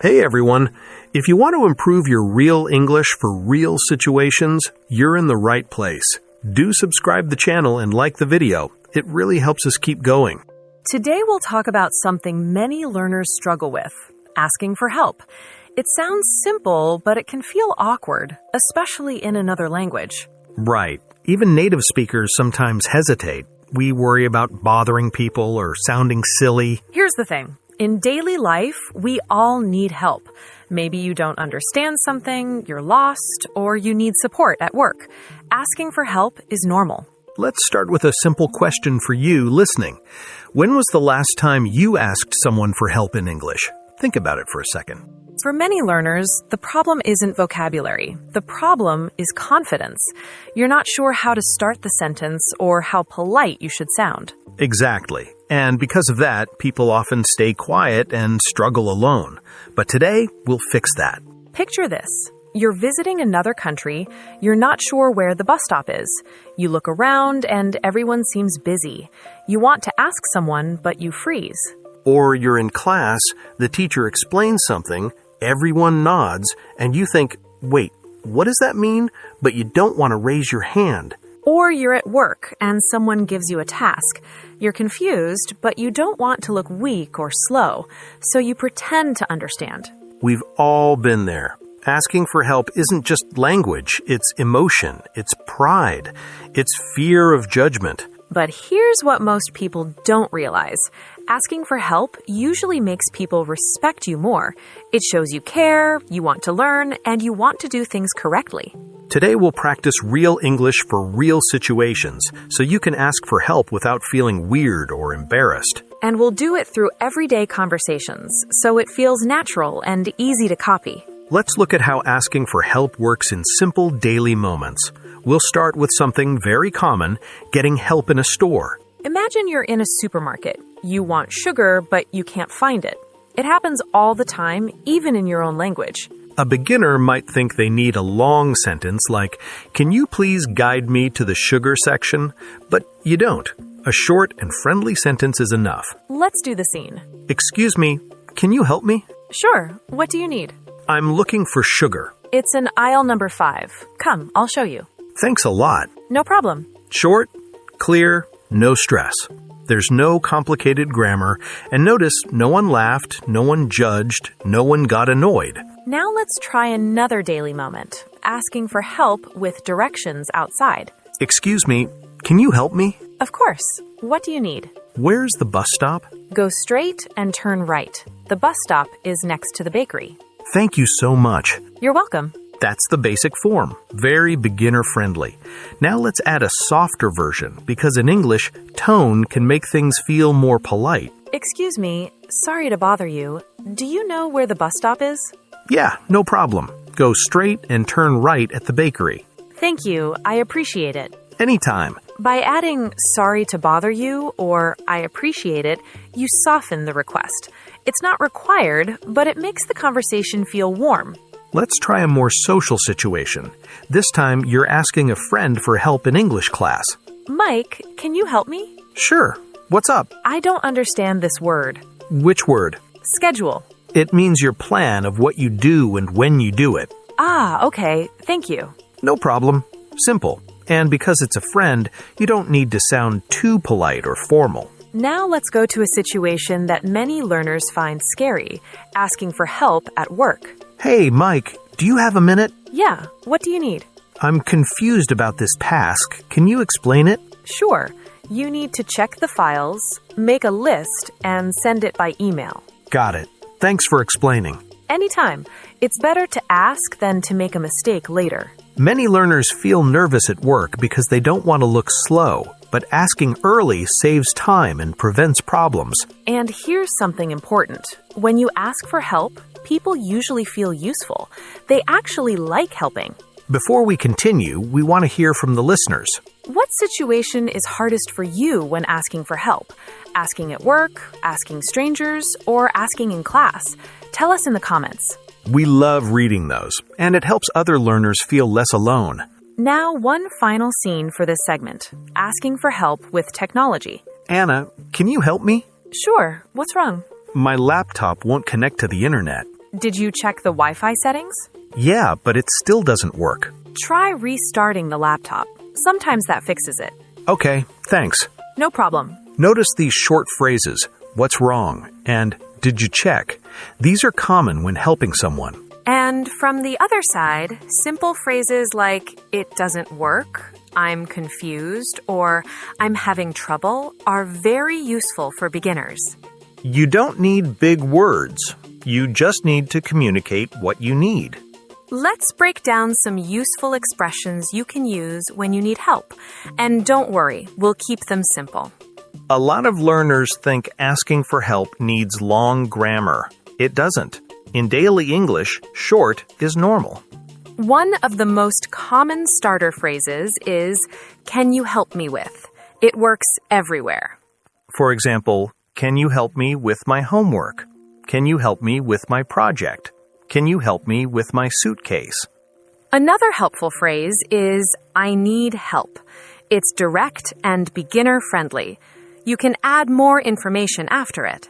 Hey everyone! If you want to improve your real English for real situations, you're in the right place. Do subscribe the channel and like the video. It really helps us keep going. Today we'll talk about something many learners struggle with, asking for help. It sounds simple, but it can feel awkward, especially in another language. Right. Even native speakers sometimes hesitate. We worry about bothering people or sounding silly. Here's the thing. In daily life, we all need help. Maybe you don't understand something, you're lost, or you need support at work. Asking for help is normal. Let's start with a simple question for you listening. When was the last time you asked someone for help in English? Think about it for a second. For many learners, the problem isn't vocabulary. The problem is confidence. You're not sure how to start the sentence or how polite you should sound. Exactly. And because of that, people often stay quiet and struggle alone. But today, we'll fix that. Picture this. You're visiting another country. You're not sure where the bus stop is. You look around and everyone seems busy. You want to ask someone, but you freeze. Or you're in class, the teacher explains something, everyone nods, and you think, wait, what does that mean? But you don't want to raise your hand. Or you're at work and someone gives you a task. You're confused, but you don't want to look weak or slow, so you pretend to understand. We've all been there. Asking for help isn't just language, it's emotion, it's pride, it's fear of judgment. But here's what most people don't realize. Asking for help usually makes people respect you more. It shows you care, you want to learn, and you want to do things correctly. Today we'll practice real English for real situations, so you can ask for help without feeling weird or embarrassed. And we'll do it through everyday conversations, so it feels natural and easy to copy. Let's look at how asking for help works in simple daily moments. We'll start with something very common, getting help in a store. Imagine you're in a supermarket. You want sugar, but you can't find it. It happens all the time, even in your own language. A beginner might think they need a long sentence like, "Can you please guide me to the sugar section?" But you don't. A short and friendly sentence is enough. Let's do the scene. "Excuse me, can you help me?" Sure. What do you need? "I'm looking for sugar." It's in aisle number 5. Come, I'll show you. "Thanks a lot." No problem. Short, clear, no stress. There's no complicated grammar, and notice no one laughed, no one judged, no one got annoyed. Now let's try another daily moment, asking for help with directions outside. "Excuse me, can you help me?" Of course. What do you need? "Where's the bus stop?" Go straight and turn right. The bus stop is next to the bakery. "Thank you so much." You're welcome. That's the basic form, very beginner-friendly. Now let's add a softer version, because in English, tone can make things feel more polite. Excuse me, sorry to bother you. Do you know where the bus stop is? "Yeah, no problem. Go straight and turn right at the bakery." Thank you, I appreciate it. "Anytime." By adding sorry to bother you or I appreciate it, you soften the request. It's not required, but it makes the conversation feel warm. Let's try a more social situation. This time, you're asking a friend for help in English class. Mike, can you help me? "Sure. What's up?" I don't understand this word. "Which word?" Schedule. It means your plan of what you do and when you do it. Ah, okay. Thank you. No problem. Simple. And because it's a friend, you don't need to sound too polite or formal. Now let's go to a situation that many learners find scary, asking for help at work. "Hey, Mike, do you have a minute?" Yeah, what do you need? "I'm confused about this task. Can you explain it?" Sure. You need to check the files, make a list, and send it by email. Got it. Thanks for explaining. Anytime. It's better to ask than to make a mistake later. Many learners feel nervous at work because they don't want to look slow, but asking early saves time and prevents problems. And here's something important. When you ask for help, people usually feel useful. They actually like helping. Before we continue, we want to hear from the listeners. What situation is hardest for you when asking for help? Asking at work, asking strangers, or asking in class? Tell us in the comments. We love reading those, and it helps other learners feel less alone. Now, one final scene for this segment, asking for help with technology. "Anna, can you help me?" Sure, what's wrong? "My laptop won't connect to the internet." Did you check the Wi-Fi settings? Yeah, but it still doesn't work. Try restarting the laptop. Sometimes that fixes it. Okay, thanks. No problem. Notice these short phrases, what's wrong, and did you check? These are common when helping someone. And from the other side, simple phrases like, it doesn't work, I'm confused, or I'm having trouble are very useful for beginners. You don't need big words. You just need to communicate what you need. Let's break down some useful expressions you can use when you need help. And don't worry, we'll keep them simple. A lot of learners think asking for help needs long grammar. It doesn't. In daily English, short is normal. One of the most common starter phrases is, can you help me with? It works everywhere. For example, can you help me with my homework? Can you help me with my project? Can you help me with my suitcase? Another helpful phrase is, I need help. It's direct and beginner-friendly. You can add more information after it.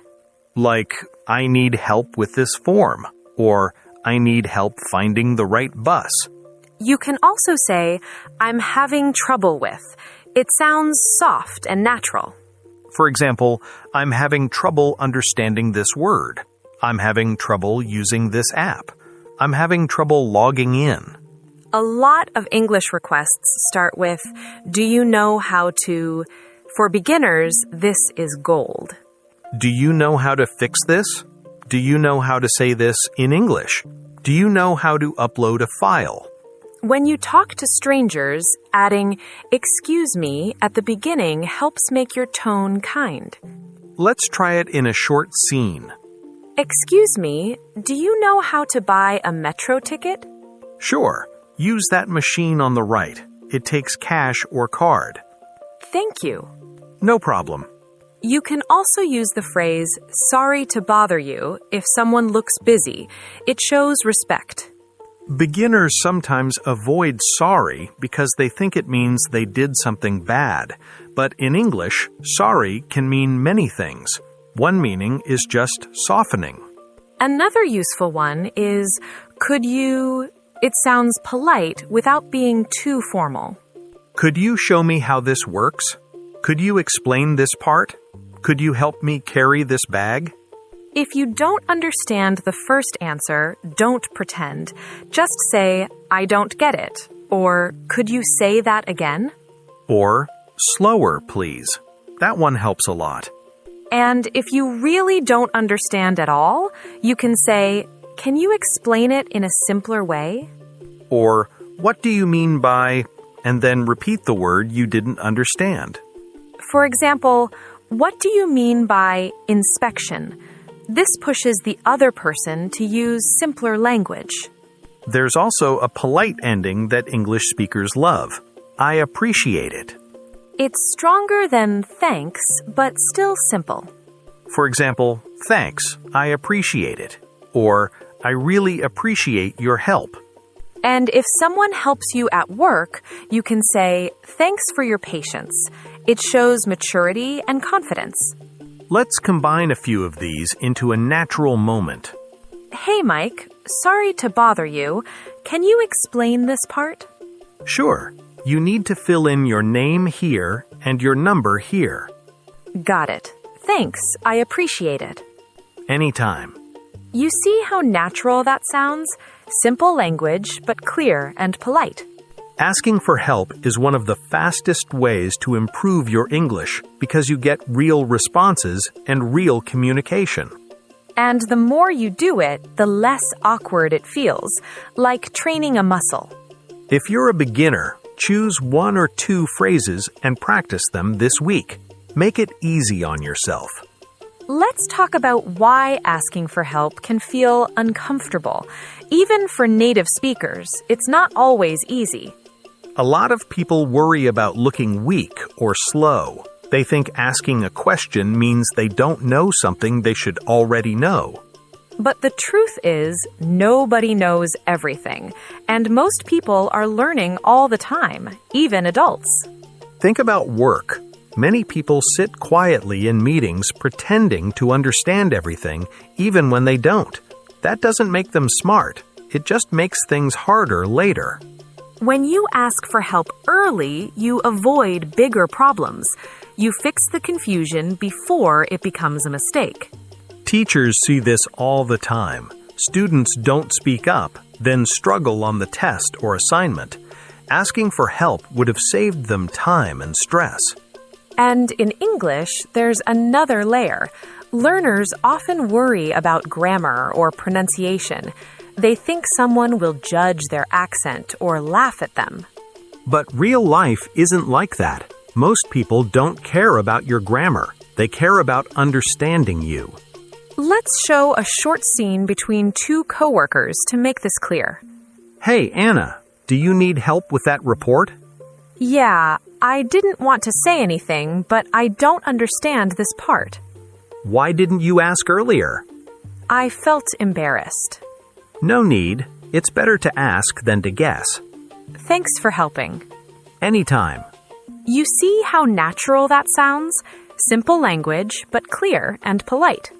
Like, I need help with this form, or I need help finding the right bus. You can also say, I'm having trouble with. It sounds soft and natural. For example, I'm having trouble understanding this word. I'm having trouble using this app. I'm having trouble logging in. A lot of English requests start with, do you know how to... For beginners, this is gold. Do you know how to fix this? Do you know how to say this in English? Do you know how to upload a file? When you talk to strangers, adding, excuse me, at the beginning helps make your tone kind. Let's try it in a short scene. Excuse me, do you know how to buy a metro ticket? Sure. Use that machine on the right. It takes cash or card. Thank you. No problem. You can also use the phrase, sorry to bother you, if someone looks busy. It shows respect. Beginners sometimes avoid sorry because they think it means they did something bad. But in English, sorry can mean many things. One meaning is just softening. Another useful one is, could you... It sounds polite without being too formal. Could you show me how this works? Could you explain this part? Could you help me carry this bag? If you don't understand the first answer, don't pretend. Just say, I don't get it. Or, could you say that again? Or, slower, please. That one helps a lot. And if you really don't understand at all, you can say, can you explain it in a simpler way? Or, what do you mean by... And then repeat the word you didn't understand. For example, what do you mean by inspection? This pushes the other person to use simpler language. There's also a polite ending that English speakers love. I appreciate it. It's stronger than thanks, but still simple. For example, thanks, I appreciate it. Or, I really appreciate your help. And if someone helps you at work, you can say, thanks for your patience. It shows maturity and confidence. Let's combine a few of these into a natural moment. Hey, Mike, sorry to bother you. Can you explain this part? Sure. You need to fill in your name here and your number here. Got it. Thanks. I appreciate it. Anytime. You see how natural that sounds? Simple language, but clear and polite. Asking for help is one of the fastest ways to improve your English because you get real responses and real communication. And the more you do it, the less awkward it feels, like training a muscle. If you're a beginner, choose 1 or 2 phrases and practice them this week. Make it easy on yourself. Let's talk about why asking for help can feel uncomfortable. Even for native speakers, it's not always easy. A lot of people worry about looking weak or slow. They think asking a question means they don't know something they should already know. But the truth is, nobody knows everything, and most people are learning all the time, even adults. Think about work. Many people sit quietly in meetings pretending to understand everything, even when they don't. That doesn't make them smart. It just makes things harder later. When you ask for help early, you avoid bigger problems. You fix the confusion before it becomes a mistake. Teachers see this all the time. Students don't speak up, then struggle on the test or assignment. Asking for help would have saved them time and stress. And in English, there's another layer. Learners often worry about grammar or pronunciation. They think someone will judge their accent or laugh at them. But real life isn't like that. Most people don't care about your grammar. They care about understanding you. Let's show a short scene between two coworkers to make this clear. Hey, Anna, do you need help with that report? Yeah, I didn't want to say anything, but I don't understand this part. Why didn't you ask earlier? I felt embarrassed. No need. It's better to ask than to guess. Thanks for helping. Anytime. You see how natural that sounds? Simple language, but clear and polite.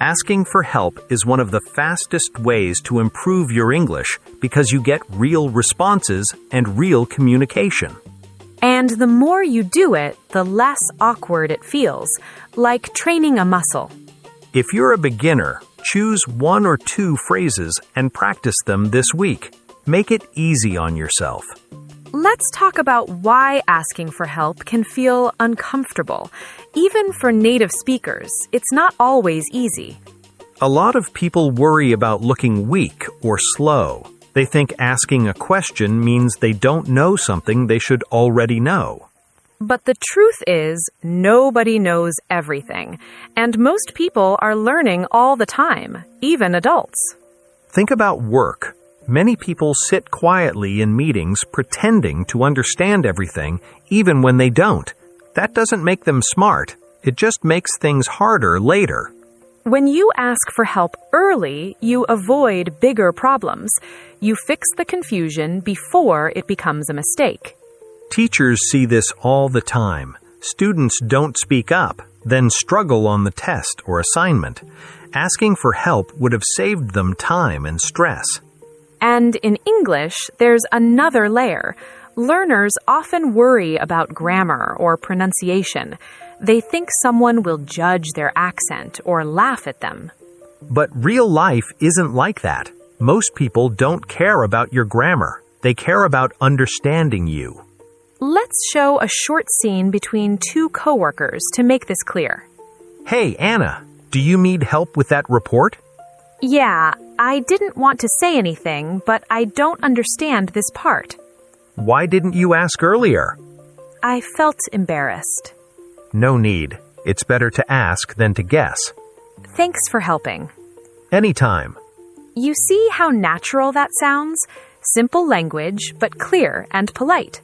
Asking for help is one of the fastest ways to improve your English because you get real responses and real communication. And the more you do it, the less awkward it feels, like training a muscle. If you're a beginner, choose 1 or 2 phrases and practice them this week. Make it easy on yourself. Let's talk about why asking for help can feel uncomfortable. Even for native speakers, it's not always easy. A lot of people worry about looking weak or slow. They think asking a question means they don't know something they should already know. But the truth is, nobody knows everything. And most people are learning all the time, even adults. Think about work. Many people sit quietly in meetings pretending to understand everything, even when they don't. That doesn't make them smart. It just makes things harder later. When you ask for help early, you avoid bigger problems. You fix the confusion before it becomes a mistake. Teachers see this all the time. Students don't speak up, then struggle on the test or assignment. Asking for help would have saved them time and stress. And in English, there's another layer. Learners often worry about grammar or pronunciation. They think someone will judge their accent or laugh at them. But real life isn't like that. Most people don't care about your grammar. They care about understanding you. Let's show a short scene between two coworkers to make this clear. Hey, Anna, do you need help with that report? Yeah, I didn't want to say anything, but I don't understand this part. Why didn't you ask earlier? I felt embarrassed. No need. It's better to ask than to guess. Thanks for helping. Anytime. You see how natural that sounds? Simple language, but clear and polite.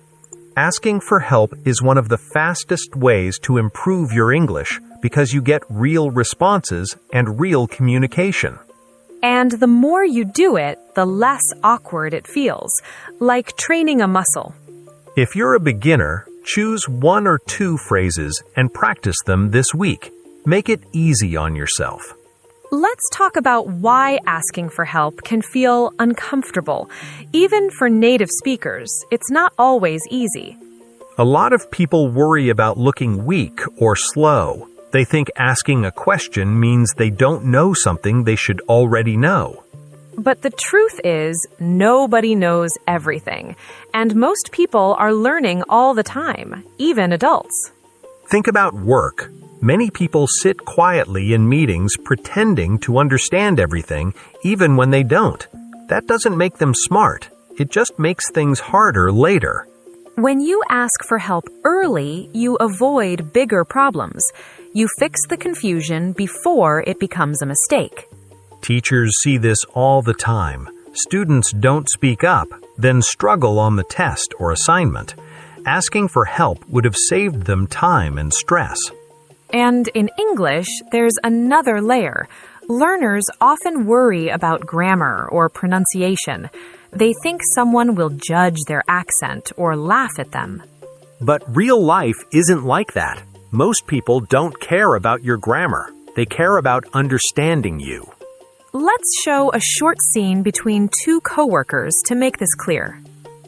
Asking for help is one of the fastest ways to improve your English because you get real responses and real communication. And the more you do it, the less awkward it feels, like training a muscle. If you're a beginner, choose 1 or 2 phrases and practice them this week. Make it easy on yourself. Let's talk about why asking for help can feel uncomfortable. Even for native speakers, it's not always easy. A lot of people worry about looking weak or slow. They think asking a question means they don't know something they should already know. But the truth is, nobody knows everything. And most people are learning all the time, even adults. Think about work. Many people sit quietly in meetings pretending to understand everything, even when they don't. That doesn't make them smart. It just makes things harder later. When you ask for help early, you avoid bigger problems. You fix the confusion before it becomes a mistake. Teachers see this all the time. Students don't speak up, then struggle on the test or assignment. Asking for help would have saved them time and stress. And in English, there's another layer. Learners often worry about grammar or pronunciation. They think someone will judge their accent or laugh at them. But real life isn't like that. Most people don't care about your grammar. They care about understanding you. Let's show a short scene between two coworkers to make this clear.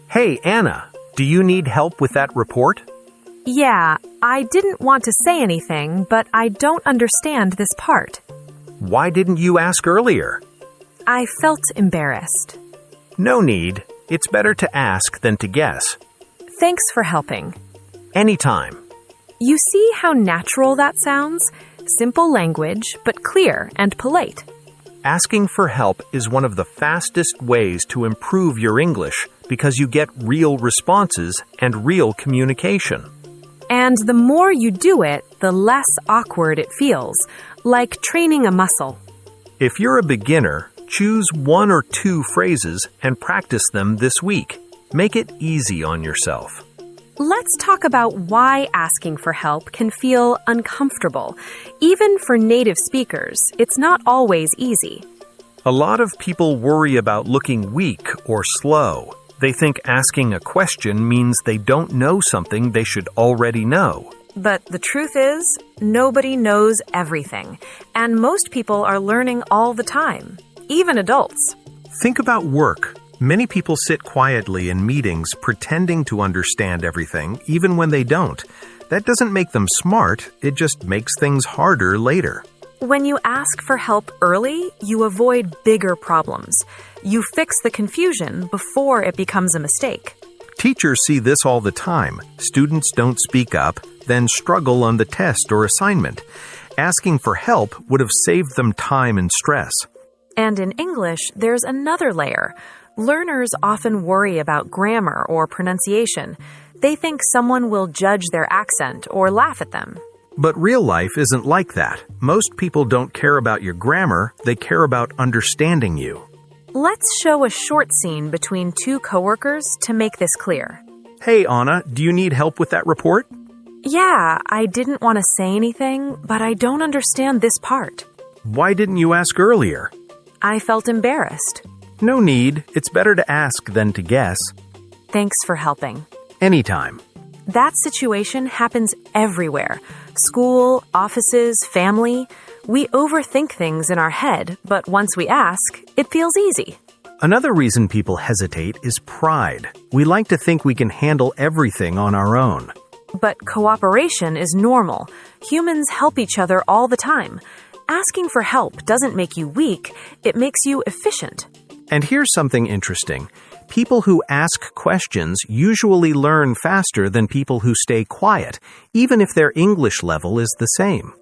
Hey, Anna, do you need help with that report? Yeah, I didn't want to say anything, but I don't understand this part. Why didn't you ask earlier? I felt embarrassed. No need. It's better to ask than to guess. Thanks for helping. Anytime. You see how natural that sounds? Simple language, but clear and polite. Asking for help is one of the fastest ways to improve your English because you get real responses and real communication. And the more you do it, the less awkward it feels, like training a muscle. If you're a beginner, choose 1 or 2 phrases and practice them this week. Make it easy on yourself. Let's talk about why asking for help can feel uncomfortable. Even for native speakers, it's not always easy. A lot of people worry about looking weak or slow. They think asking a question means they don't know something they should already know. But the truth is, nobody knows everything, and most people are learning all the time, even adults. Think about work. Many people sit quietly in meetings pretending to understand everything, even when they don't. That doesn't make them smart, it just makes things harder later. When you ask for help early, you avoid bigger problems. You fix the confusion before it becomes a mistake. Teachers see this all the time. Students don't speak up, then struggle on the test or assignment. Asking for help would have saved them time and stress. And in English, there's another layer. Learners often worry about grammar or pronunciation. They think someone will judge their accent or laugh at them. But real life isn't like that. Most people don't care about your grammar, they care about understanding you. Let's show a short scene between two coworkers to make this clear. Hey, Anna, do you need help with that report? Yeah, I didn't want to say anything, but I don't understand this part. Why didn't you ask earlier? I felt embarrassed. No need. It's better to ask than to guess. Thanks for helping. Anytime. That situation happens everywhere. School, offices, family. We overthink things in our head, but once we ask, it feels easy. Another reason people hesitate is pride. We like to think we can handle everything on our own. But cooperation is normal. Humans help each other all the time. Asking for help doesn't make you weak, it makes you efficient. And here's something interesting. People who ask questions usually learn faster than people who stay quiet, even if their English level is the same.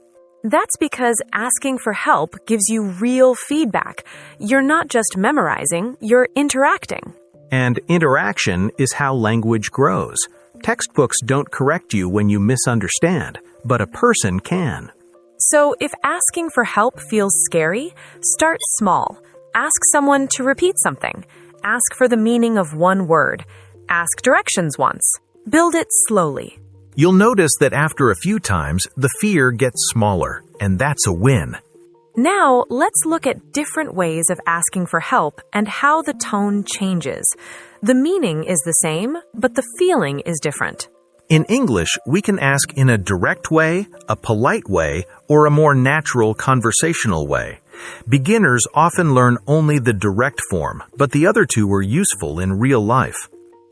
That's because asking for help gives you real feedback. You're not just memorizing, you're interacting. And interaction is how language grows. Textbooks don't correct you when you misunderstand, but a person can. So if asking for help feels scary, start small. Ask someone to repeat something. Ask for the meaning of one word. Ask directions once. Build it slowly. You'll notice that after a few times, the fear gets smaller, and that's a win. Now, let's look at different ways of asking for help and how the tone changes. The meaning is the same, but the feeling is different. In English, we can ask in a direct way, a polite way, or a more natural conversational way. Beginners often learn only the direct form, but the other two are useful in real life.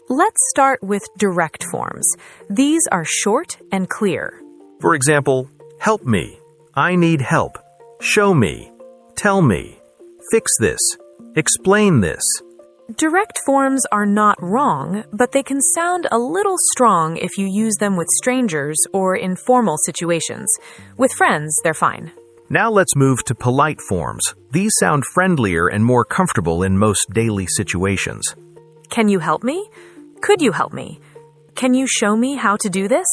Let's start with direct forms. These are short and clear. For example, help me, I need help, show me, tell me, fix this, explain this. Direct forms are not wrong, but they can sound a little strong if you use them with strangers or in formal situations. With friends, they're fine. Now let's move to polite forms. These sound friendlier and more comfortable in most daily situations. Can you help me? Could you help me? Can you show me how to do this?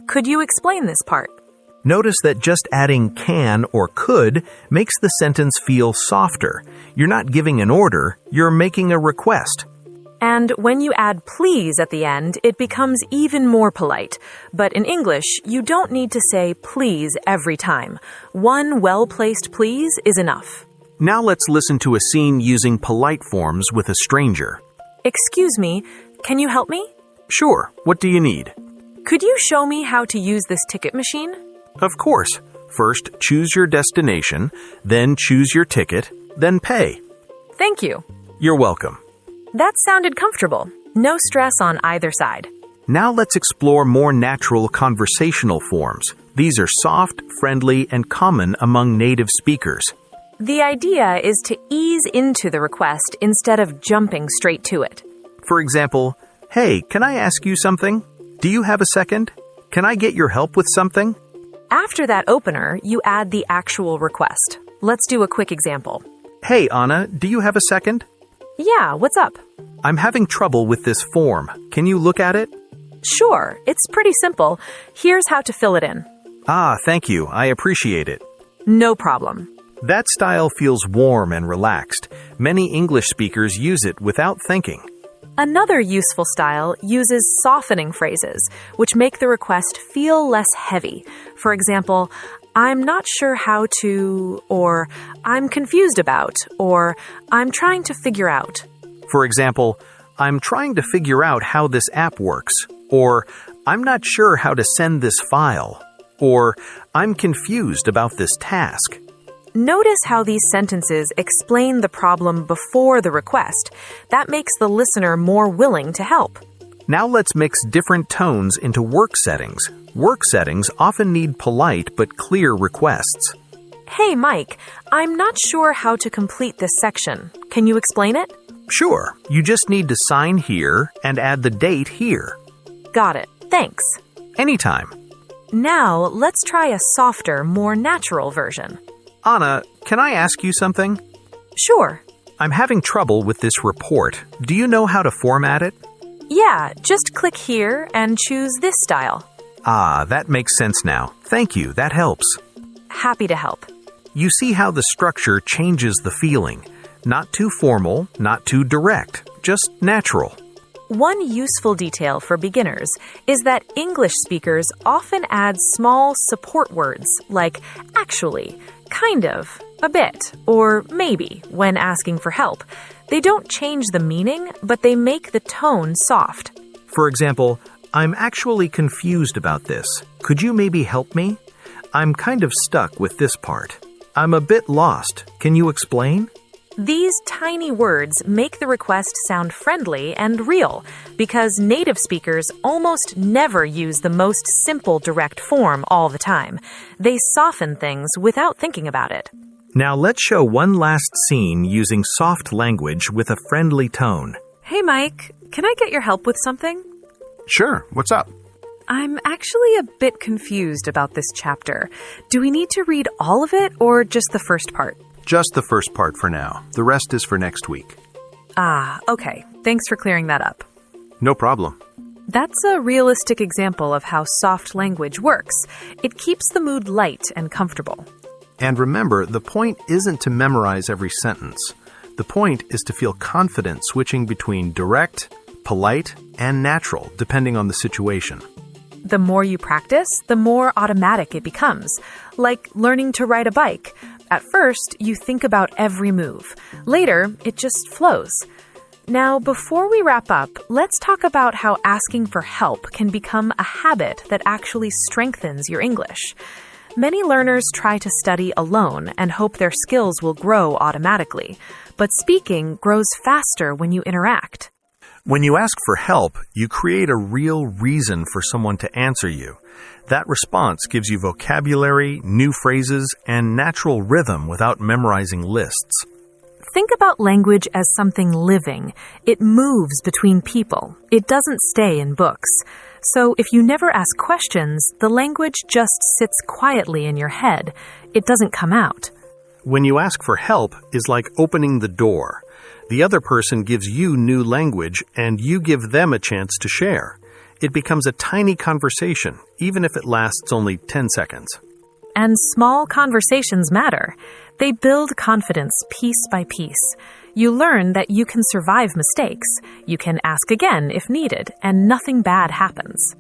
Could you explain this part? Notice that just adding can or could makes the sentence feel softer. You're not giving an order, you're making a request. And when you add please at the end, it becomes even more polite. But in English, you don't need to say please every time. One well-placed please is enough. Now let's listen to a scene using polite forms with a stranger. Excuse me, can you help me? Sure, what do you need? Could you show me how to use this ticket machine? Of course. First, choose your destination, then choose your ticket, then pay. Thank you. You're welcome. That sounded comfortable. No stress on either side. Now let's explore more natural conversational forms. These are soft, friendly, and common among native speakers. The idea is to ease into the request instead of jumping straight to it. For example, "Hey, can I ask you something? Do you have a second? Can I get your help with something?" After that opener, you add the actual request. Let's do a quick example. "Hey, Anna, do you have a second? Yeah, what's up? I'm having trouble with this form. Can you look at it?" Sure, it's pretty simple. Here's how to fill it in. "Ah, thank you. I appreciate it." No problem. That style feels warm and relaxed. Many English speakers use it without thinking. Another useful style uses softening phrases, which make the request feel less heavy. For example, "I'm not sure how to," or "I'm confused about," or "I'm trying to figure out." For example, "I'm trying to figure out how this app works," or "I'm not sure how to send this file," or "I'm confused about this task." Notice how these sentences explain the problem before the request. That makes the listener more willing to help. Now let's mix different tones into work settings. Work settings often need polite but clear requests. "Hey, Mike, I'm not sure how to complete this section. Can you explain it?" Sure, you just need to sign here and add the date here. Got it. Thanks. Anytime. Now, let's try a softer, more natural version. "Anna, can I ask you something? Sure. I'm having trouble with this report. Do you know how to format it?" Yeah, just click here and choose this style. Ah, that makes sense now. Thank you, that helps. Happy to help. You see how the structure changes the feeling. Not too formal, not too direct, just natural. One useful detail for beginners is that English speakers often add small support words like actually, kind of, a bit, or maybe when asking for help. They don't change the meaning, but they make the tone soft. For example, "I'm actually confused about this. Could you maybe help me? I'm kind of stuck with this part. I'm a bit lost. Can you explain?" These tiny words make the request sound friendly and real because native speakers almost never use the most simple direct form all the time. They soften things without thinking about it. Now let's show one last scene using soft language with a friendly tone. "Hey, Mike, can I get your help with something?" Sure, what's up? "I'm actually a bit confused about this chapter. Do we need to read all of it or just the first part?" Just the first part for now. The rest is for next week. Ah, okay. Thanks for clearing that up. No problem. That's a realistic example of how soft language works. It keeps the mood light and comfortable. And remember, the point isn't to memorize every sentence. The point is to feel confident switching between direct, polite, and natural, depending on the situation. The more you practice, the more automatic it becomes. Like learning to ride a bike. At first, you think about every move. Later, it just flows. Now, before we wrap up, let's talk about how asking for help can become a habit that actually strengthens your English. Many learners try to study alone and hope their skills will grow automatically. But speaking grows faster when you interact. When you ask for help, you create a real reason for someone to answer you. That response gives you vocabulary, new phrases, and natural rhythm without memorizing lists. Think about language as something living. It moves between people. It doesn't stay in books. So if you never ask questions, the language just sits quietly in your head. It doesn't come out. When you ask for help is like opening the door. The other person gives you new language, and you give them a chance to share. It becomes a tiny conversation, even if it lasts only 10 seconds. And small conversations matter. They build confidence piece by piece. You learn that you can survive mistakes. You can ask again if needed, and nothing bad happens.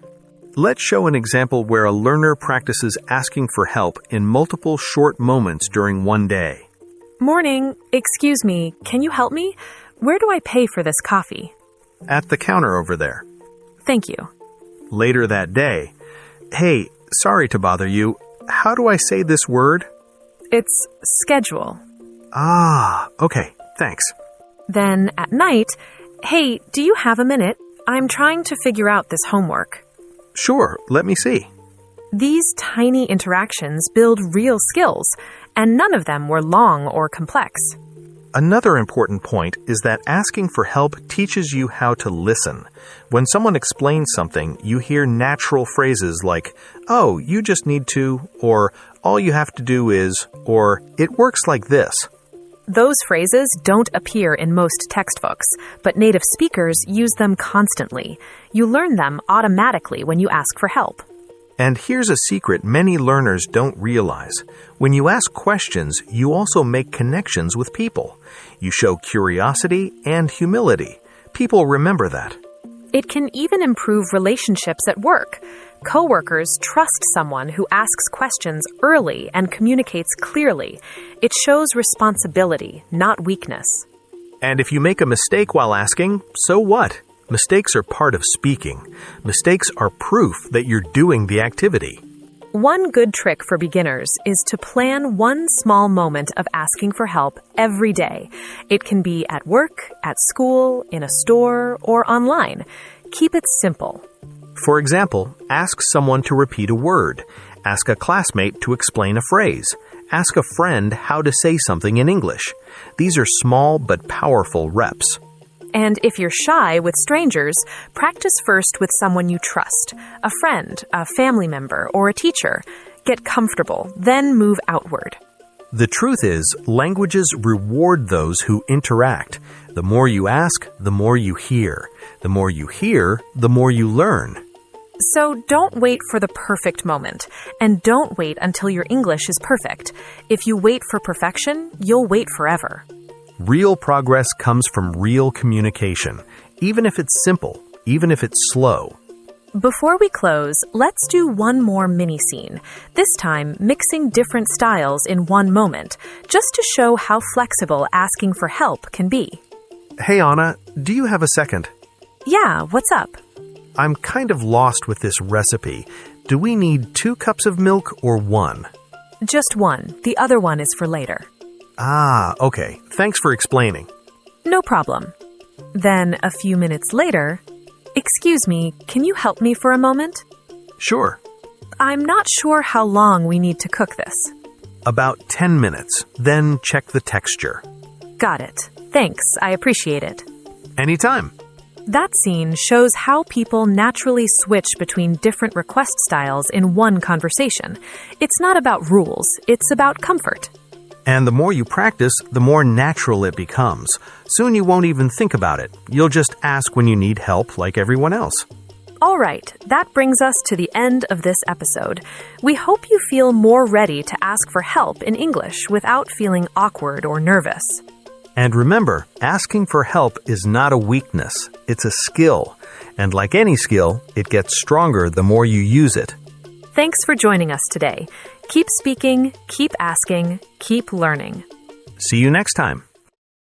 Let's show an example where a learner practices asking for help in multiple short moments during one day. Morning. Excuse me. Can you help me? Where do I pay for this coffee? At the counter over there. Thank you. Later that day. Hey, sorry to bother you. How do I say this word? It's schedule. Ah, okay, thanks. Then at night, "Hey, do you have a minute? I'm trying to figure out this homework." Sure, let me see. These tiny interactions build real skills, and none of them were long or complex. Another important point is that asking for help teaches you how to listen. When someone explains something, you hear natural phrases like, "Oh, you just need to," or "all you have to do is," or "it works like this." Those phrases don't appear in most textbooks, but native speakers use them constantly. You learn them automatically when you ask for help. And here's a secret many learners don't realize. When you ask questions, you also make connections with people. You show curiosity and humility. People remember that. It can even improve relationships at work. Coworkers trust someone who asks questions early and communicates clearly. It shows responsibility, not weakness. And if you make a mistake while asking, so what? Mistakes are part of speaking. Mistakes are proof that you're doing the activity. One good trick for beginners is to plan one small moment of asking for help every day. It can be at work, at school, in a store, or online. Keep it simple. For example, ask someone to repeat a word. Ask a classmate to explain a phrase. Ask a friend how to say something in English. These are small but powerful reps. And if you're shy with strangers, practice first with someone you trust, a friend, a family member, or a teacher. Get comfortable, then move outward. The truth is, languages reward those who interact. The more you ask, the more you hear. The more you hear, the more you learn. So don't wait for the perfect moment, and don't wait until your English is perfect. If you wait for perfection, you'll wait forever. Real progress comes from real communication, even if it's simple, even if it's slow. Before we close, let's do one more mini scene, this time mixing different styles in one moment, just to show how flexible asking for help can be. Hey Anna, do you have a second? Yeah, what's up? I'm kind of lost with this recipe. Do we need 2 cups of milk or 1? Just one. The other one is for later. Ah, okay. Thanks for explaining. No problem. Then, a few minutes later, "Excuse me, can you help me for a moment? Sure. I'm not sure how long we need to cook this." About 10 minutes. Then check the texture. Got it. Thanks, I appreciate it. Anytime. That scene shows how people naturally switch between different request styles in one conversation. It's not about rules, it's about comfort. And the more you practice, the more natural it becomes. Soon you won't even think about it. You'll just ask when you need help like everyone else. All right, that brings us to the end of this episode. We hope you feel more ready to ask for help in English without feeling awkward or nervous. And remember, asking for help is not a weakness. It's a skill. And like any skill, it gets stronger the more you use it. Thanks for joining us today. Keep speaking, keep asking, keep learning. See you next time.